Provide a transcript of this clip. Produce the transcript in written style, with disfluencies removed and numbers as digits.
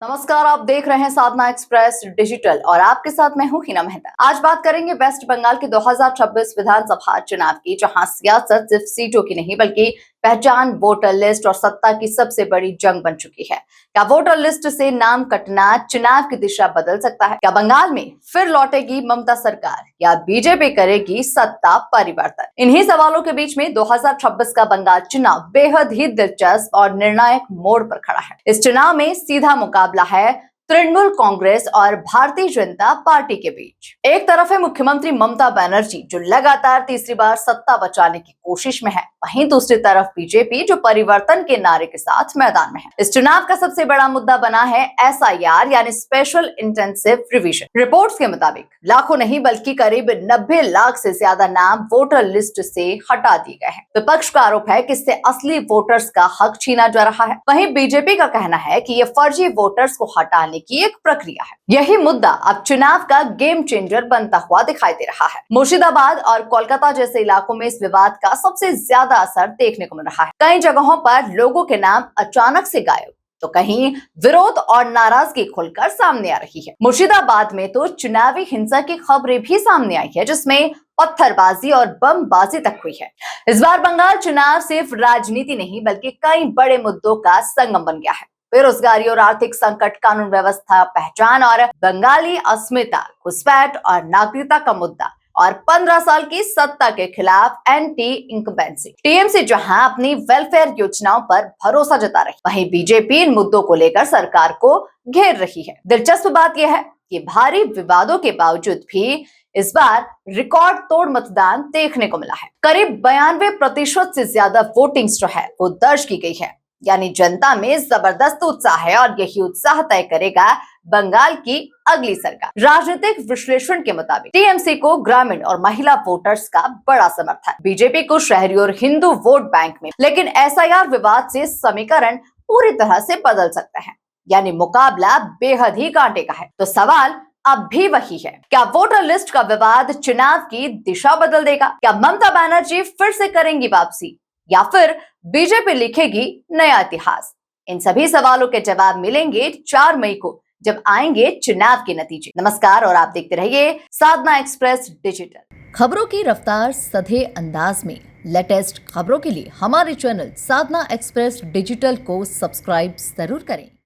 नमस्कार, आप देख रहे हैं साधना एक्सप्रेस डिजिटल और आपके साथ मैं हूं हिना मेहता। आज बात करेंगे वेस्ट बंगाल के 2026 विधानसभा चुनाव की, जहां सियासत सिर्फ सीटों की नहीं बल्कि पहचान, वोटर लिस्ट और सत्ता की सबसे बड़ी जंग बन चुकी है। क्या वोटर लिस्ट से नाम कटना चुनाव की दिशा बदल सकता है? क्या बंगाल में फिर लौटेगी ममता सरकार या बीजेपी करेगी सत्ता परिवर्तन? इन्हीं सवालों के बीच में 2026 का बंगाल चुनाव बेहद ही दिलचस्प और निर्णायक मोड़ पर खड़ा है। इस चुनाव में सीधा मुकाबला है तृणमूल कांग्रेस और भारतीय जनता पार्टी के बीच। एक तरफ है मुख्यमंत्री ममता बनर्जी, जो लगातार तीसरी बार सत्ता बचाने की कोशिश में है। वहीं दूसरी तरफ बीजेपी, जो परिवर्तन के नारे के साथ मैदान में है। इस चुनाव का सबसे बड़ा मुद्दा बना है एसआईआर यानी स्पेशल इंटेंसिव रिवीजन। रिपोर्ट्स के मुताबिक लाखों नहीं बल्कि करीब 90 लाख से ज्यादा नाम वोटर लिस्ट से हटा दिए गए हैं। विपक्ष का आरोप है कि इससे असली वोटर्स का हक छीना जा रहा है। वहीं बीजेपी का कहना है कि ये फर्जी वोटर्स को हटाने की एक प्रक्रिया है। यही मुद्दा अब चुनाव का गेम चेंजर बनता हुआ दिखाई दे रहा है। मुर्शिदाबाद और कोलकाता जैसे इलाकों में इस विवाद का सबसे ज्यादा असर देखने को मिल रहा है। कई जगहों पर लोगों के नाम अचानक से गायब, तो कहीं विरोध और नाराजगी खुलकर सामने आ रही है। मुर्शिदाबाद में तो चुनावी हिंसा की खबरें भी सामने आई है, जिसमें पत्थरबाजी और बमबाजी तक हुई है। इस बार बंगाल चुनाव सिर्फ राजनीति नहीं बल्कि कई बड़े मुद्दों का संगम बन गया है। बेरोजगारी और आर्थिक संकट, कानून व्यवस्था, पहचान और बंगाली अस्मिता, घुसपैठ और नागरिकता का मुद्दा और 15 साल की सत्ता के खिलाफ एंटी इंकम्बेंसी। टीएमसी जहां अपनी वेलफेयर योजनाओं पर भरोसा जता रही, वहीं बीजेपी इन मुद्दों को लेकर सरकार को घेर रही है। दिलचस्प बात यह है कि भारी विवादों के बावजूद भी इस बार रिकॉर्ड तोड़ मतदान देखने को मिला है। करीब 92% से ज्यादा वोटिंग्स जो है वो दर्ज की गई है। यानी जनता में जबरदस्त उत्साह है और यही उत्साह तय करेगा बंगाल की अगली सरकार। राजनीतिक विश्लेषण के मुताबिक टीएमसी को ग्रामीण और महिला वोटर्स का बड़ा समर्थन, बीजेपी को शहरी और हिंदू वोट बैंक में, लेकिन एसआईआर विवाद से समीकरण पूरी तरह से बदल सकते हैं। यानी मुकाबला बेहद ही कांटे का है। तो सवाल अब भी वही है, क्या वोटर लिस्ट का विवाद चुनाव की दिशा बदल देगा? क्या ममता बनर्जी फिर से करेंगी वापसी या फिर बीजेपी लिखेगी नया इतिहास? इन सभी सवालों के जवाब मिलेंगे 4 मई को, जब आएंगे चुनाव के नतीजे। नमस्कार और आप देखते रहिए साधना एक्सप्रेस डिजिटल। खबरों की रफ्तार सधे अंदाज में लेटेस्ट खबरों के लिए हमारे चैनल साधना एक्सप्रेस डिजिटल को सब्सक्राइब जरूर करें।